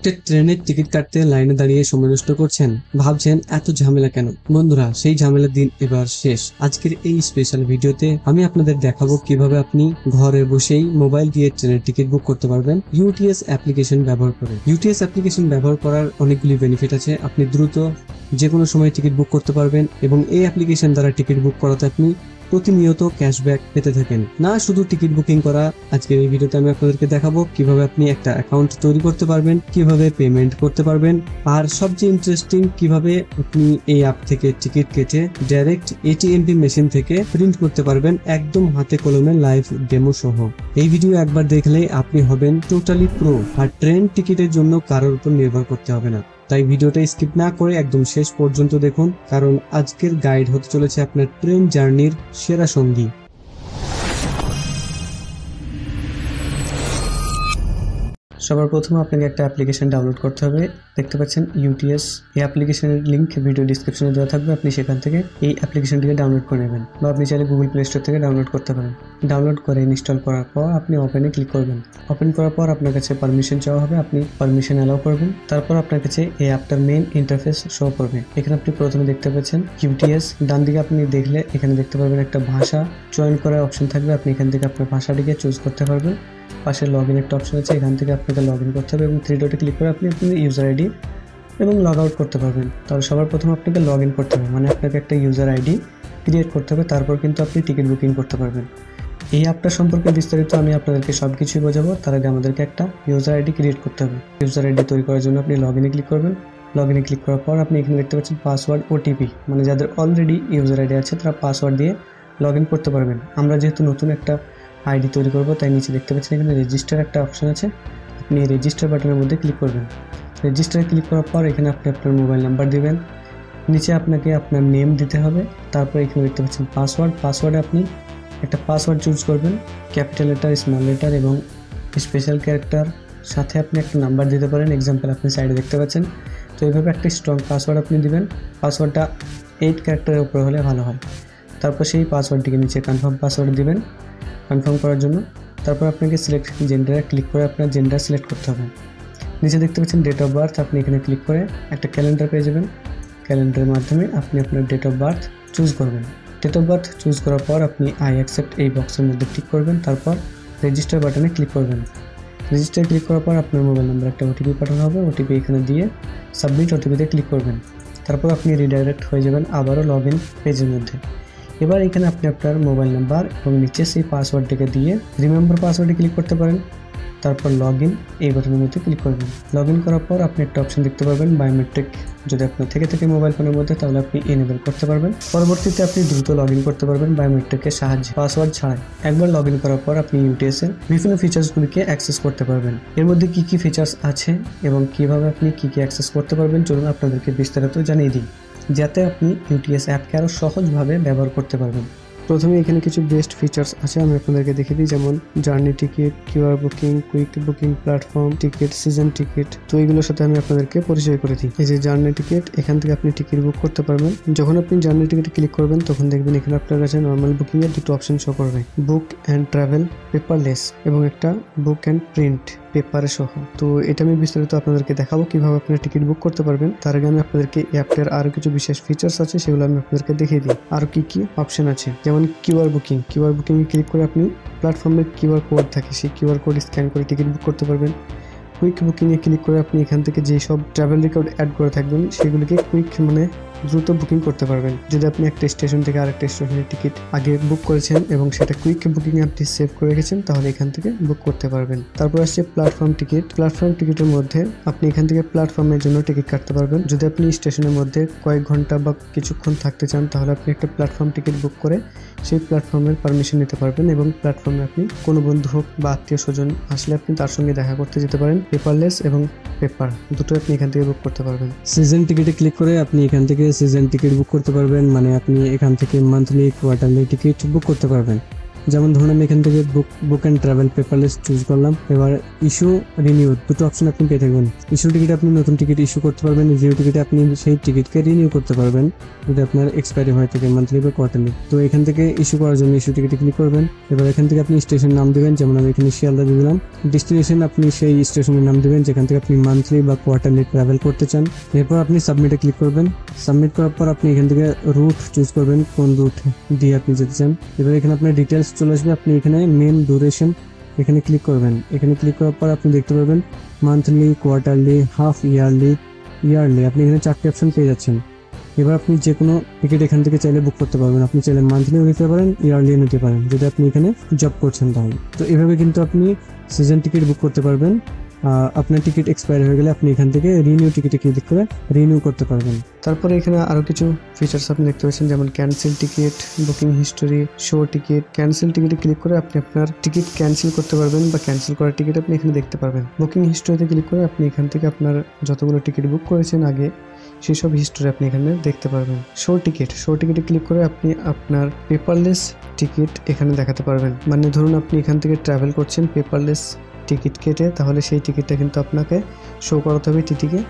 একটা ট্রেনের টিকিট কাটতে লাইনে দাঁড়িয়ে সময় নষ্ট করছেন, ভাবছেন এত ঝামেলা কেন? বন্ধুরা, সেই ঝামেলার দিন এবার শেষ। আজকের এই স্পেশাল ভিডিওতে আমি আপনাদের দেখাবো কিভাবে আপনি ঘরে বসেই মোবাইল দিয়ে ট্রেনের টিকিট বুক করতে পারবেন ইউটিএস অ্যাপ্লিকেশন ব্যবহার করে। ইউটিএস অ্যাপ্লিকেশন ব্যবহার করার অনেকগুলি বেনিফিট আছে। আপনি দ্রুত যে কোনো সময় টিকিট বুক করতে পারবেন এবং এই অ্যাপ্লিকেশন দ্বারা টিকিট বুক করাতে আপনি প্রতিনিয়ত ক্যাশব্যাক পেতে থাকেন। না শুধু টিকিট বুকিং করা, আজকের এই ভিডিওতে আমি আপনাদেরকে দেখাবো কিভাবে আপনি একটা অ্যাকাউন্ট তৈরি করতে পারবেন, কিভাবে পেমেন্ট করতে পারবেন, আর সবচেয়ে ইন্টারেস্টিং কিভাবে আপনি এই অ্যাপ থেকে টিকিট কেটে ডাইরেক্ট এটিএমপি মেশিন থেকে প্রিন্ট করতে পারবেন একদম হাতে কলমে লাইভ ডেমো সহ। এই ভিডিও একবার দেখলে আপনি হবেন টোটালি প্রো, আর ট্রেন টিকিটের জন্য কারোর উপর নির্ভর করতে হবে না। তাই ভিডিওটা স্কিপ না করে একদম শেষ পর্যন্ত দেখুন, কারণ আজকের গাইড হতে চলেছে আপনার ট্রেন জার্নির সেরা সঙ্গী। সবার প্রথমে আপনাকে একটা অ্যাপ্লিকেশন ডাউনলোড করতে হবে। দেখতে পাচ্ছেন ইউটিএস, এই অ্যাপ্লিকেশনের লিংক ভিডিও ডিসক্রিপশনে দেওয়া থাকবে। আপনি সেখান থেকে এই অ্যাপ্লিকেশনটিকে ডাউনলোড করে নেবেন, বা আপনি চাইলে গুগল প্লে স্টোর থেকে ডাউনলোড করতে পারেন। ডাউনলোড করে ইনস্টল করার পর আপনি ওপেনে ক্লিক করবেন। ওপেন করার পর আপনার কাছে পারমিশন চাওয়া হবে, আপনি পারমিশন অ্যালাউ করবেন। তারপর আপনার কাছে এই অ্যাপটার মেইন ইন্টারফেস শো করবে। এখানে আপনি প্রথমে দেখতে পাচ্ছেন ইউটিএস। ডান দিকে আপনি দেখলে এখানে দেখতে পারবেন একটা ভাষা চয়ন করার অপশন থাকবে। আপনি এখান থেকে আপনার ভাষাটিকে চুজ করতে পারবেন। পাশে লগ ইন একটা অপশন আছে, এখান থেকে আপনাকে লগ ইন করতে হবে এবং 3 ডটে ক্লিক করে আপনি আপনার ইউজার আইডি এবং লগ আউট করতে পারবেন। তাহলে সবার প্রথমে আপনাকে লগ ইন করতে হবে, মানে আপনাকে একটা ইউজার আইডি ক্রিয়েট করতে হবে, তারপর কিন্তু আপনি টিকিট বুকিং করতে পারবেন। এই অ্যাপটা সম্পর্কে বিস্তারিত আমি আপনাদেরকে সব কিছুই বোঝাবো। তার আগে আমাদেরকে একটা ইউজার আইডি ক্রিয়েট করতে হবে। ইউজার আইডি তৈরি করার জন্য আপনি লগ ইনে ক্লিক করবেন। লগ ইনে ক্লিক করার পর আপনি এখানে দেখতে পাচ্ছেন পাসওয়ার্ড ওটিপি, মানে যাদের অলরেডি ইউজার আইডি আছে তারা পাসওয়ার্ড দিয়ে লগ ইন করতে পারবেন। আমরা যেহেতু নতুন একটা আইডি তৈরি করব, তাই নিচে দেখতে পাচ্ছেন এখানে রেজিস্টার একটা অপশন আছে। আপনি এই রেজিস্টার বাটনের মধ্যে ক্লিক করবেন। রেজিস্টারে ক্লিক করার পর এখানে আপনি আপনার মোবাইল নাম্বার দিবেন। নিচে আপনাকে আপনার নেম দিতে হবে। তারপর এখানে দেখতে পাচ্ছেন পাসওয়ার্ডে আপনি একটা পাসওয়ার্ড চুজ করবেন, ক্যাপিটাল লেটার, স্মল লেটার এবং স্পেশাল ক্যারেক্টার। সাথে আপনি একটা নাম্বার দিতে পারেন, এক্সাম্পল আপনি সাইডে দেখতে পাচ্ছেন। তো এইভাবে একটা স্ট্রং পাসওয়ার্ড আপনি দিবেন। পাসওয়ার্ডটা 8 ক্যারেক্টারের উপরে হলে ভালো হয়। তারপর সেই পাসওয়ার্ডটিকে নিচে কনফার্ম পাসওয়ার্ড দিবেন কনফার্ম করার জন্য। তারপর আপনাকে সিলেক্ট জেন্ডারে ক্লিক করে আপনার জেন্ডার সিলেক্ট করতে হবে। নিচে দেখতে পাচ্ছেন ডেট অফ বার্থ, আপনি এখানে ক্লিক করে একটা ক্যালেন্ডার পেয়ে যাবেন। ক্যালেন্ডারের মাধ্যমে আপনি আপনার ডেট অফ বার্থ চুজ করবেন। ডেট অফ বার্থ চুজ করার পর আপনি আই অ্যাকসেপ্ট এই বক্সের মধ্যে ক্লিক করবেন। তারপর রেজিস্টার বাটনে ক্লিক করবেন। রেজিস্টার ক্লিক করার পর আপনার মোবাইল নাম্বার একটা ওটিপি পাঠানো হবে। ওটিপি এখানে দিয়ে সাবমিট ওটিপিতে ক্লিক করবেন। তারপর আপনি রিডাইরেক্ট হয়ে যাবেন আবারও লগ ইন পেজের মধ্যে। এবার এখানে আপনি আপনার মোবাইল নাম্বার এবং নিচে সেই পাসওয়ার্ডটিকে দিয়ে রিমেম্বার পাসওয়ার্ডে ক্লিক করতে পারেন। তারপর লগ ইন এই বাটনের মধ্যে ক্লিক করবেন। লগ ইন করার পর আপনি একটা অপশন দেখতে পাবেন বায়োমেট্রিক। যদি আপনার থেকে মোবাইল ফোনের মধ্যে, তাহলে আপনি এনেবল করতে পারবেন। পরবর্তীতে আপনি দ্রুত লগ ইন করতে পারবেন বায়োমেট্রিকের সাহায্যে, পাসওয়ার্ড ছাড়াই। একবার লগ ইন করার পর আপনি ইউটিএস এর বিভিন্ন ফিচার্সগুলিকে অ্যাক্সেস করতে পারবেন। এর মধ্যে কি কি ফিচার্স আছে এবং কিভাবে আপনি কি অ্যাক্সেস করতে পারবেন, চলুন আপনাদেরকে বিস্তারিত জানিয়ে দিই, যাতে আপনি ইউটিএস অ্যাপকে আরও সহজভাবে ব্যবহার করতে পারবেন। প্রথমে এখানে কিছু বেস্ট ফিচার্স আছে, আমি আপনাদেরকে দেখিয়ে দিই। যেমন journey ticket, QR booking, quick booking, platform ticket, season ticket. তো এইগুলোর সাথে আমি আপনাদেরকে পরিচয় করে দিই। এই যে জার্নি টিকিট, এখান থেকে আপনি টিকিট বুক করতে পারবেন। যখন আপনি জার্নি টিকিটে ক্লিক করবেন তখন দেখবেন এখানে আপনার কাছে নর্মাল বুকিং এর দুটো অপশন শো করবে, বুক অ্যান্ড ট্রাভেল পেপারলেস এবং একটা বুক অ্যান্ড প্রিন্ট পেপারে সহ। তো এটা আমি বিস্তারিত আপনাদেরকে দেখাবো কিভাবে আপনারা টিকিট বুক করতে পারবেন। তার আগে আমি আপনাদেরকে অ্যাপটার আরো কিছু বিশেষ ফিচার্স আছে সেগুলো আমি আপনাদেরকে দেখিয়ে দিই। আরো কি কি অপশন আছে, যেমন কিউআর বুকিং এ ক্লিক করে আপনি প্ল্যাটফর্মের কিউআর কোড থাকে, সেই কিউআর কোড স্ক্যান করে টিকিট বুক করতে পারবেন। কুইক বুকিং এ ক্লিক করে আপনি এখান থেকে যেসব ট্রাভেল রেকর্ড অ্যাড করে থাকবেন সেগুলিকে কুইক মানে দ্রুত বুকিং করতে পারবেন। যদি আপনি একটা স্টেশন থেকে আরেকটা স্টেশনের টিকিট আগে বুক করেছেন এবং সেটা কুইক বুকিং এ আপনি সেভ করে রেখেছেন, তাহলে এখান থেকে বুক করতে পারবেন। তারপর আসছে প্ল্যাটফর্ম টিকিটের মধ্যে আপনি এখান থেকে প্ল্যাটফর্মের জন্য টিকিট কাটতে পারবেন। যদি আপনি স্টেশনের মধ্যে কয়েক ঘন্টা বা কিছুক্ষণ থাকতে চান, তাহলে আপনি একটা প্ল্যাটফর্ম টিকিট বুক করে সেই প্ল্যাটফর্মের পারমিশন নিতে পারবেন এবং প্ল্যাটফর্মে আপনি কোনো বন্ধু হোক বা আত্মীয় স্বজন আসলে আপনি তার সঙ্গে দেখা করতে যেতে পারেন। পেপারলেস এবং পেপার দুটো আপনি এখান থেকে বুক করতে পারবেন। সিজন টিকিটে ক্লিক করে আপনি এখান থেকে সিজন টিকিট বুক করতে পারবেন, মানে আপনি এখান থেকে মান্থলি, কোয়ার্টারলি টিকিট বুক করতে পারবেন। যেমন ধরুন আমি এখান থেকে book and travel paperless choose করলাম। এবার ইস্যু রিনিউ দুটো অপশন আপনি পেয়ে থাকবেন। ইস্যু টিকিট আপনি নতুন টিকিট ইস্যু করতে পারবেন, রিনিউ টিকিটে আপনি সেই টিকিটকে রিনিউ করতে পারবেন যদি আপনার এক্সপায়ারি হয়ে থাকে মান্থলি বা কোয়ার্টারলি। তো এখান থেকে ইস্যু করার জন্য ইস্যু টিকিটে ক্লিক করবেন। এবার এখান থেকে আপনি স্টেশন নাম দেবেন, যেমন আমি এখানে শিয়ালদা দিয়ে দিলাম। ডেস্টিনেশন আপনি সেই স্টেশনের নাম দেবেন যেখান থেকে আপনি মান্থলি বা কোয়ার্টারলি ট্রাভেল করতে চান। এরপর আপনি সাবমিটে ক্লিক করবেন। সাবমিট করার পর আপনি এখান থেকে রুট চুজ করবেন, কোন রুট দিয়ে আপনি যেতে চান। এবার এখানে আপনার ডিটেলস চলে আসবে, আপনি এখানে মেন ডিউরেশন এখানে ক্লিক করবেন। এখানে ক্লিক করার পর আপনি দেখতে পাবেন মান্থলি, কোয়ার্টারলি, হাফ ইয়ারলি, আপনি এখানে 4টি অপশন পেয়ে যাচ্ছেন। এবার আপনি যে কোনো টিকিট এখান থেকে চাইলে বুক করতে পারবেন। আপনি চাইলে মান্থলিও নিতে পারেন, ইয়ারলিও নিতে পারেন যদি আপনি এখানে জব করছেন তাহলে। তো এভাবে কিন্তু আপনি সিজন টিকিট বুক করতে পারবেন। আপনার টিকিট এক্সপায়ার হয়ে গেলে আপনি এখান থেকে রিনিউ টিকিটে ক্লিক করে রিনিউ করতে পারবেন। তারপরে এখানে আরও কিছু ফিচার্স আপনি দেখতে পাচ্ছেন, যেমন cancel ticket, booking history, show ticket. Cancel টিকিটে ক্লিক করে আপনি আপনার টিকিট ক্যান্সেল করতে পারবেন বা ক্যান্সেল করার টিকিট আপনি এখানে দেখতে পারবেন। বুকিং হিস্টোরিতে ক্লিক করে আপনি এখান থেকে আপনার যতগুলো টিকিট বুক করেছেন আগে সেসব হিস্টোরি আপনি এখানে দেখতে পারবেন। শো টিকিটে ক্লিক করে আপনি আপনার পেপারলেস টিকিট এখানে দেখাতে পারবেন। মানে ধরুন আপনি এখান থেকে ট্রাভেল করছেন পেপারলেস টিকিট কেটে, তাহলে সেই টিকিটটা কিন্তু আপনাকে শো করাতে হবে টিটিকে।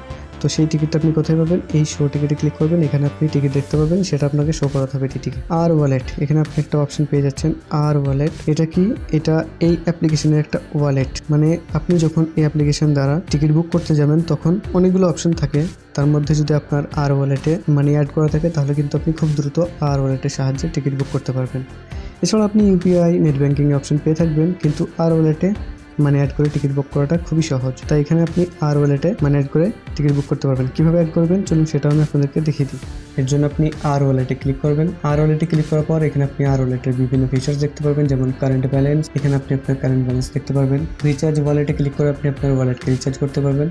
তো সেই টিকিটটা আপনি কোথায় পাবেন? এই শো টিকিটে ক্লিক করবেন, এখানে আপনি টিকিট দেখতে পাবেন, সেটা আপনাকে শো করাতে হবে টিটিকে। আর ওয়ালেট, এখানে আপনি একটা অপশন পেয়ে যাচ্ছেন আর ওয়ালেট। এটা কি? এটা এই অ্যাপ্লিকেশনের একটা ওয়ালেট। মানে আপনি যখন এই অ্যাপ্লিকেশন দ্বারা টিকিট বুক করতে যাবেন তখন অনেকগুলো অপশন থাকে, তার মধ্যে যদি আপনার আর ওয়ালেটে মানি অ্যাড করা থাকে তাহলে কিন্তু আপনি খুব দ্রুত আর ওয়ালেটের সাহায্যে টিকিট বুক করতে পারবেন। এছাড়া আপনি ইউপিআই, নেট ব্যাঙ্কিং অপশন পেয়ে থাকবেন, কিন্তু আর ওয়ালেটে মানি অ্যাড করে টিকিট বুক করাটা খুবই সহজ। তাই এখানে আপনি আর ওয়ালেটে মানি অ্যাড করে টিকিট বুক করতে পারবেন। কীভাবে অ্যাড করবেন চলুন সেটাও আমি আপনাদেরকে দেখিয়ে দিই। এর জন্য আপনি আর ওয়ালেটে ক্লিক করবেন। আর ওয়ালেটে ক্লিক করার পর এখানে আপনি আর ওয়ালেটের বিভিন্ন ফিচার্স দেখতে পারবেন, যেমন কারেন্ট ব্যালেন্স। এখানে আপনি আপনার কারেন্ট ব্যালেন্স দেখতে পারবেন। রিচার্জ ওয়ালেটে ক্লিক করে আপনি আপনার ওয়ালেটকে রিচার্জ করতে পারবেন।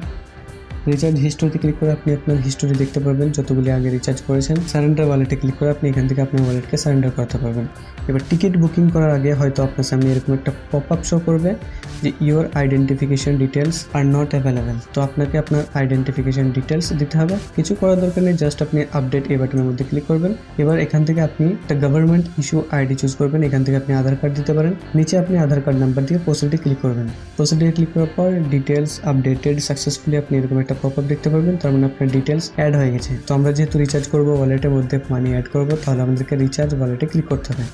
রিচার্জ হিস্টোরিতে ক্লিক করে আপনি আপনার হিস্টোরি দেখতে পারবেন যতগুলি আগে রিচার্জ করেছেন। সারেন্ডার ওয়ালেটে ক্লিক করে আপনি এখান থেকে আপনার ওয়ালেটকে সারেন্ডার করতে পারবেন। এবার টিকিট বুকিং করার আগে হয়তো আপনার সামনে এরকম একটা পপ আপ শো করবে যে your identification details are not available. তো আপনাকে আপনার আইডেন্টিফিকেশন ডিটেলস দিতে হবে, কিছু করার দরকার নেই, জাস্ট আপনি আপডেট এই বাটনের মধ্যে ক্লিক করবেন। এবার এখান থেকে আপনি একটা গভর্নমেন্ট ইস্যু আইডি চুজ করবেন, এখান থেকে আপনি আধার কার্ড দিতে পারেন। নিচে আপনি আধার কার্ড নাম্বার দিয়ে প্রসিডে ক্লিক করবেন। প্রসিডে ক্লিক করার পর ডিটেলস আপডেটেড সাকসেসফুলি আপনি এরকম একটা পপ আপ দেখতে পারবেন, তার মানে আপনার ডিটেলস অ্যাড হয়ে গেছে। তো আমরা যেহেতু রিচার্জ করবো ওয়ালেটের মধ্যে মানি অ্যাড করবো, তাহলে আমাদেরকে রিচার্জ ওয়ালেটে ক্লিক করতে হবে।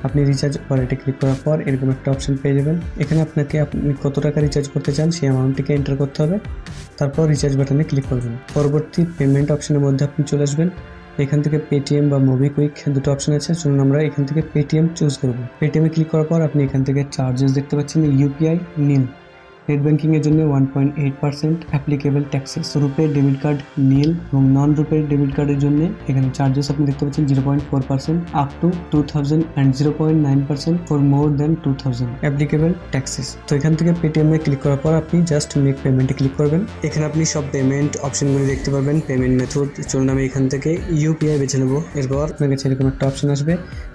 আপনি রিচার্জ ওয়ালেটে ক্লিক করার পর এরকম একটা অপশন পেয়ে যাবেন। এখানে আপনাকে আপনি কত টাকা রিচার্জ করতে চান সেই অ্যামাউন্টটিকে এন্টার করতে হবে, তারপর রিচার্জ বাটনে ক্লিক করবেন। পরবর্তী পেমেন্ট অপশনের মধ্যে আপনি চলে আসবেন। এখান থেকে পেটিএম বা মোবিকুইক দুটো অপশন আছে, চলুন আমরা এখান থেকে পেটিএম চুজ করব। পেটিএমে ক্লিক করার পর আপনি এখান থেকে চার্জেস দেখতে পাচ্ছেন, ইউপিআই নীল, নেট ব্যাঙ্কিংয়ের জন্য 1.8% অ্যাপ্লিকেবল ট্যাক্সেস, রুপে ডেবিট কার্ড নীল এবং নন রুপে ডেবিট কার্ডের জন্য এখানে চার্জেস আপনি দেখতে পাচ্ছেন 0.4% up to 2000 and 0.9% for more than 2000 applicable taxes. তো এখান থেকে পেটিএমে ক্লিক করার পর আপনি জাস্ট মেক পেমেন্টে ক্লিক করবেন। এখানে আপনি সব পেমেন্ট অপশনগুলো দেখতে পারবেন, পেমেন্ট মেথড। চলুন আমি এখান থেকে ইউপিআই বেছে নেবো। এরপর আপনার কাছে এরকম একটা অপশন আসবে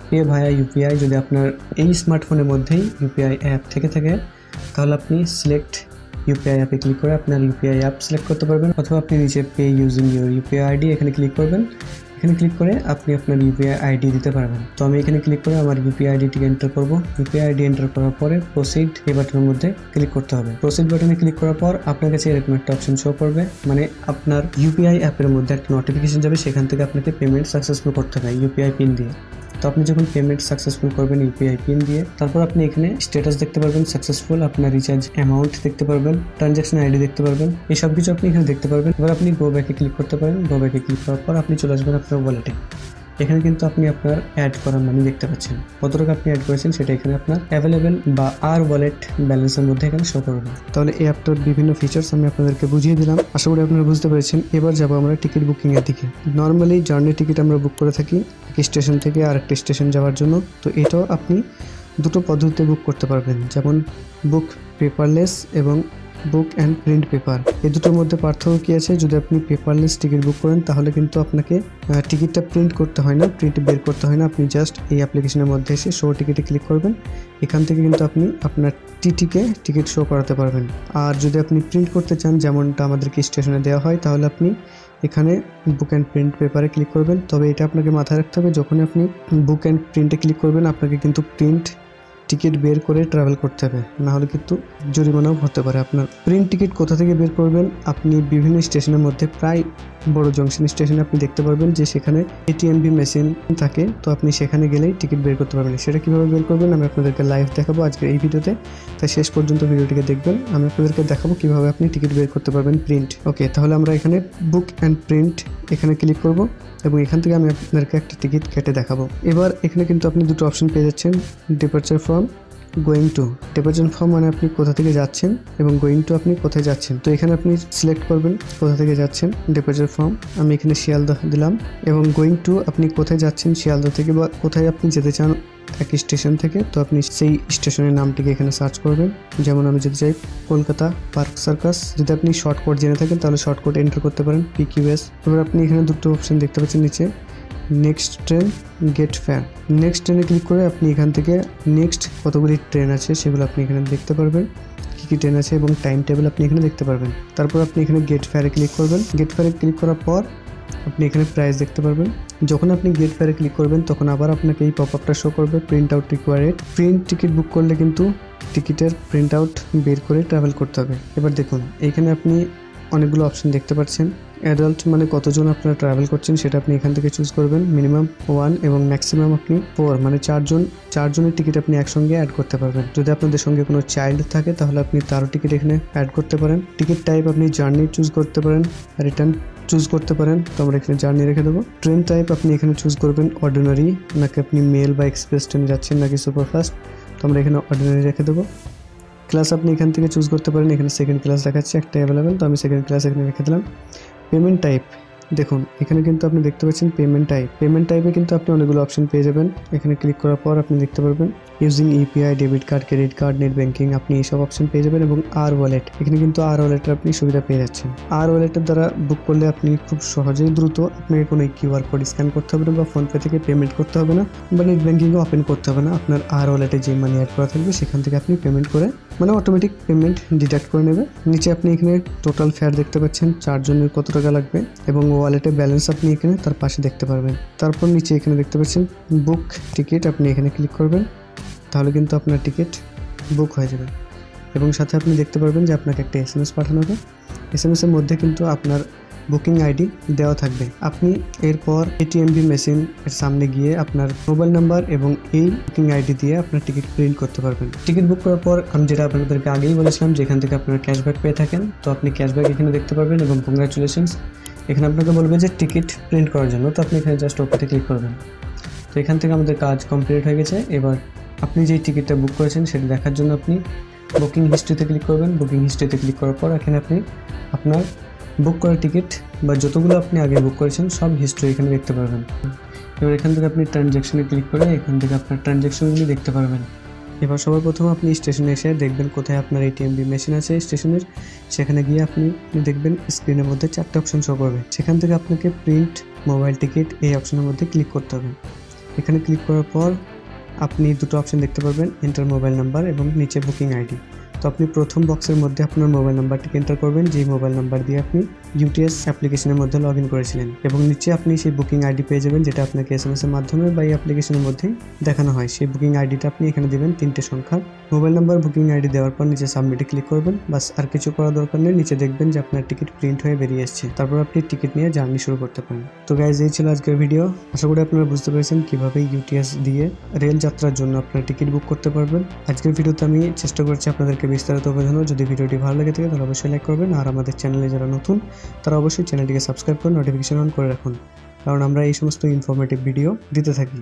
পে ভায়া ইউপিআই। যদি আপনার এই স্মার্টফোনের মধ্যেই ইউপিআই অ্যাপ থেকে থাকে তাহলে আপনি সিলেক্ট ইউপিআই অ্যাপে ক্লিক করে আপনার ইউপিআই অ্যাপ সিলেক্ট করতে পারবেন, অথবা আপনি নিচে pay using your UPI ID এখানে ক্লিক করবেন। এখানে ক্লিক করে আপনি আপনার ইউপিআই আইডি দিতে পারবেন। তো আমি এখানে ক্লিক করে আমার ইউপিআই আইডিটিকে এন্টার করব। ইউপিআই আইডি এন্টার করার পরে প্রসিড এই বাটনের মধ্যে ক্লিক করতে হবে। প্রসিড বাটনে ক্লিক করার পর আপনার কাছে এরকম একটা অপশন শো করবে, মানে আপনার ইউপিআই অ্যাপের মধ্যে একটা নোটিফিকেশন যাবে, সেখান থেকে আপনাকে পেমেন্ট সাকসেসফুল করতে হবে ইউপিআই পিন দিয়ে। তো আপনি যখন পেমেন্ট সাকসেসফুল করবেন ইউপিআই পিন দিয়ে, তারপর আপনি এখানে স্ট্যাটাস দেখতে পারবেন সাকসেসফুল, আপনার রিচার্জ অ্যামাউন্ট দেখতে পারবেন, ট্রানজ্যাকশন আইডি দেখতে পারবেন, এই সব কিছু আপনি এখানে দেখতে পারবেন। এবার আপনি গো ব্যাকে ক্লিক করতে পারেন। গো ব্যাকে ক্লিক করার পর আপনি চলে আসবেন আপনার ওয়ালেটে। এখানে কিন্তু আপনি আপনার অ্যাড করা মানি দেখতে পাচ্ছেন, কত টাকা আপনি অ্যাড করেছেন সেটা এখানে আপনার অ্যাভেলেবেল বা আর ওয়ালেট ব্যালেন্সের মধ্যে এখানে শো করবে। তাহলে এই অ্যাপটার বিভিন্ন ফিচার্স আমি আপনাদেরকে বুঝিয়ে দিলাম, আশা করি আপনারা বুঝতে পেরেছেন। এবার যাবো আমরা টিকিট বুকিং এর দিকে। নর্মালি জার্নি টিকিট আমরা বুক করে থাকি এক স্টেশন থেকে আরেকটা স্টেশন যাওয়ার জন্য। তো এটাও আপনি দুটো পদ্ধতিতে বুক করতে পারবেন, যেমন বুক পেপারলেস এবং বুক অ্যান্ড প্রিন্ট পেপার। এই দুটোর মধ্যে পার্থক্য কী আছে? যদি আপনি পেপারলেস টিকিট বুক করেন তাহলে কিন্তু আপনাকে টিকিটটা প্রিন্ট করতে হয় না, প্রিন্ট বের করতে হয় না। আপনি জাস্ট এই অ্যাপ্লিকেশনের মধ্যে এসে শো টিকিটে ক্লিক করবেন, এখান থেকে কিন্তু আপনি আপনার টিটিকে টিকিট শো করাতে পারবেন। আর যদি আপনি প্রিন্ট করতে চান যেমনটা আমাদেরকে স্টেশনে দেওয়া হয়, তাহলে আপনি এখানে বুক অ্যান্ড প্রিন্ট পেপারে ক্লিক করবেন। তবে এটা আপনাকে মাথায় রাখতে হবে, যখন আপনি বুক অ্যান্ড প্রিন্টে ক্লিক করবেন আপনাকে কিন্তু প্রিন্ট টিকিট বের করে ট্রাভেল করতে হবে, না হলে কিন্তু জরিমানাও হতে পারে আপনার। প্রিন্ট টিকিট কোথা থেকে বের করবেন? আপনি বিভিন্ন স্টেশনের মধ্যে প্রায় বড় জংশন স্টেশনে আপনি দেখতে পারবেন যে সেখানে এটিএমবি মেশিন থাকে, তো আপনি সেখানে গেলেই টিকিট বের করতে পারবেন। সেটা কীভাবে বের করবেন আমি আপনাদেরকে লাইভ দেখাবো আজকে এই ভিডিওতে, তাই শেষ পর্যন্ত ভিডিওটিকে দেখবেন। আমি আপনাদেরকে দেখাবো কীভাবে আপনি টিকিট বের করতে পারবেন প্রিন্ট। ওকে, তাহলে আমরা এখানে বুক অ্যান্ড প্রিন্ট এখানে ক্লিক করব এবং এখান থেকে আমি আপনাদেরকে একটা টিকিট কেটে দেখাবো। এবার এখানে কিন্তু আপনি দুটো অপশন পেয়ে যাচ্ছেন, departure from, going to. Departure from মানে আপনি কোথা থেকে যাচ্ছেন এবং গোয়িং টু আপনি কোথায় যাচ্ছেন। তো এখানে আপনি সিলেক্ট করবেন কোথা থেকে যাচ্ছেন, ডিপার্চার ফ্রম আমি এখানে শিয়ালদহ দিলাম, এবং গোয়িং টু আপনি কোথায় যাচ্ছেন শিয়ালদহ থেকে বা কোথায় আপনি যেতে চান এক স্টেশন থেকে, তো আপনি সেই স্টেশনের নামটিকে এখানে সার্চ করবেন। যেমন আমি যেতে চাই কলকাতা পার্ক সার্কাস, যদি আপনি শর্টকাট জেনে থাকেন তাহলে শর্টকাট এন্টার করতে পারেন PQS। এবার আপনি এখানে দুটো অপশন দেখতে পাচ্ছেন নিচে, next train, get fare. Next ট্রেনে ক্লিক করে আপনি এখান থেকে নেক্সট কতগুলি ট্রেন আছে সেগুলো আপনি এখানে দেখতে পারবেন, কী কী ট্রেন আছে এবং টাইম টেবিল আপনি এখানে দেখতে পারবেন। তারপর আপনি এখানে গেট ফেয়ারে ক্লিক করবেন। গেট ফেয়ারে ক্লিক করার পর আপনি এখানে প্রাইস দেখতে পারবেন। যখন আপনি গেট ফেয়ারে ক্লিক করবেন তখন আবার আপনাকে এই পপ আপটা শো করবে, print out required. Print ticket book করলে কিন্তু টিকিটের প্রিন্ট আউট বের করে ট্রাভেল করতে হবে। এবার দেখুন এইখানে আপনি অনেকগুলো অপশন দেখতে পাচ্ছেন। অ্যাডাল্ট মানে কতজন আপনারা ট্রাভেল করছেন সেটা আপনি এখান থেকে চুজ করবেন, মিনিমাম 1 এবং ম্যাক্সিমাম আপনি 4 মানে চারজনের টিকিট আপনি একসঙ্গে অ্যাড করতে পারবেন। যদি আপনাদের সঙ্গে কোনো চাইল্ড থাকে তাহলে আপনি তারও টিকিট এখানে অ্যাড করতে পারেন। টিকিট টাইপ আপনি জার্নি চুজ করতে পারেন, রিটার্ন চুজ করতে পারেন, তো আমরা এখানে জার্নি রেখে দেবো। ট্রেন টাইপ আপনি এখানে চুজ করবেন অর্ডিনারি, নাকি আপনি মেল বা এক্সপ্রেস ট্রেনে যাচ্ছেন নাকি সুপারফাস্ট, তো আমরা এখানে অর্ডিনারি রেখে দেবো। ক্লাস আপনি এখান থেকে চুজ করতে পারেন, এখানে সেকেন্ড ক্লাস দেখাচ্ছে একটা অ্যাভেলেবেল, তো আমি সেকেন্ড ক্লাস এখানে রেখে দিলাম। পেমেন্ট টাইপ দেখুন এখানে কিন্তু আপনি দেখতে পাচ্ছেন পেমেন্ট টাইপে কিন্তু আপনি অনেকগুলো অপশন পেয়ে যাবেন। এখানে ক্লিক করার পর আপনি দেখতে পারবেন using UPI, debit card, credit card, net banking, আপনি এইসব অপশন পেয়ে যাবেন। এবং আর ওয়ালেট, এখানে কিন্তু আর ওয়ালেটের আপনি সুবিধা পেয়ে যাচ্ছেন। আর ওয়ালেটের দ্বারা বুক করলে আপনি খুব সহজেই দ্রুত আপনাকে কোনো কিউআর কোড স্ক্যান করতে হবে না বা ফোনপে থেকে পেমেন্ট করতে হবে না বা নেট ব্যাঙ্কিংও ওপেন করতে হবে না। আপনার আর ওয়ালেটে যে মানি অ্যাড করা থাকবে সেখান থেকে আপনি পেমেন্ট করে মানে অটোমেটিক পেমেন্ট ডিডাক্ট করে নেবে। নিচে আপনি এখানে টোটাল ফেয়ার দেখতে পাচ্ছেন, 4 জনের কত টাকা লাগবে এবং ওয়ালেটে ব্যালেন্স আপনি এখানে তার পাশে দেখতে পারবেন। তারপর নিচে এখানে দেখতে পাচ্ছেন বুক টিকিট, আপনি এখানে ক্লিক করবেন, তাহলে কিন্তু আপনার টিকিট বুক হয়ে যাবে। এবং সাথে আপনি দেখতে পারবেন যে আপনাকে একটা SMS পাঠানো হবে, SMS এর মধ্যে কিন্তু আপনার বুকিং আইডি দেওয়া থাকবে। আপনি এরপর এটিএমবি মেশিন এর সামনে গিয়ে আপনার মোবাইল নাম্বার এবং এই বুকিং আইডি দিয়ে আপনার টিকিট প্রিন্ট করতে পারবেন। টিকিট বুক করার পর আমি যেটা আপনাদেরকে আগেই বলেছিলাম যেখান থেকে আপনারা ক্যাশব্যাক পেয়ে থাকেন, তো আপনি ক্যাশব্যাক এখানে দেখতে পারবেন এবং কংগ্রাচুলেশনস এখানে আপনাকে বলবে যে টিকিট প্রিন্ট করার জন্য, তো আপনি এখানে জাস্ট ওকেতে ক্লিক করবেন। তো এখান থেকে আমাদের কাজ কমপ্লিট হয়ে গেছে। এবার আপনি যেই টিকিটটা বুক করেছেন সেটা দেখার জন্য আপনি বুকিং হিস্ট্রিতে ক্লিক করবেন। বুকিং হিস্ট্রিতে ক্লিক করার পর এখানে আপনি আপনার বুক করা টিকিট বা যতগুলো আপনি আগে বুক করেছেন সব হিস্ট্রি এখানে দেখতে পারবেন। এবার এখান থেকে আপনি ট্রানজ্যাকশনে ক্লিক করে এখান থেকে আপনার ট্রানজ্যাকশনগুলি দেখতে পারবেন। এবার সবার প্রথম আপনি স্টেশনে এসে দেখবেন কোথায় আপনার এটিএমবি মেশিন আছে স্টেশনের, সেখানে গিয়ে আপনি দেখবেন স্ক্রিনের মধ্যে 4টে অপশন শো করবে। সেখান থেকে আপনাকে প্রিন্ট মোবাইল টিকিট এই অপশনের মধ্যে ক্লিক করতে হবে। এখানে ক্লিক করার পর আপনি দুটো অপশন দেখতে পারবেন, এন্টার মোবাইল নাম্বার এবং নিচে বুকিং আইডি। তো আপনি প্রথম বক্সের মধ্যে আপনার মোবাইল নাম্বারটিকে এন্টার করবেন, যেই মোবাইল নাম্বার দিয়ে আপনি ইউটিএস অ্যাপ্লিকেশনের মধ্যে লগ ইন করেছিলেন, এবং নিচে আপনি সেই বুকিং আইডি পেয়ে যাবেন যেটা আপনাকে SMS এর মাধ্যমে বা এই অ্যাপ্লিকেশনের মধ্যেই দেখানো হয়। সেই বুকিং আইডিটা আপনি এখানে দেবেন 3টে সংখ্যা। মোবাইল নাম্বার বুকিং আইডি দেওয়ার পর নিচে সাবমিটে ক্লিক করবেন, বাস আর কিছু করার দরকার নেই। নিচে দেখবেন যে আপনার টিকিট প্রিন্ট হয়ে বেরিয়ে এসেছে, তারপর আপনি টিকিট নিয়ে জার্নি শুরু করতে পারেন। তো গাইজ এই ছিল আজকের ভিডিও, আশা করি আপনারা বুঝতে পেরেছেন কিভাবে ইউটিএস দিয়ে রেল যাত্রার জন্য আপনার টিকিট বুক করতে পারবেন। আজকের ভিডিওতে আমি চেষ্টা করছি আপনাদেরকে বিস্তারিত বোঝানো। যদি ভিডিওটি ভালো লেগে থাকে তাহলে অবশ্যই লাইক করবেন, আর আমাদের চ্যানেলে যারা নতুন তারা অবশ্যই চ্যানেলটিকে সাবস্ক্রাইব করে নোটিফিকেশন অন করে রাখুন, কারণ আমরা এই সমস্ত ইনফরমেটিভ ভিডিও দিতে থাকি।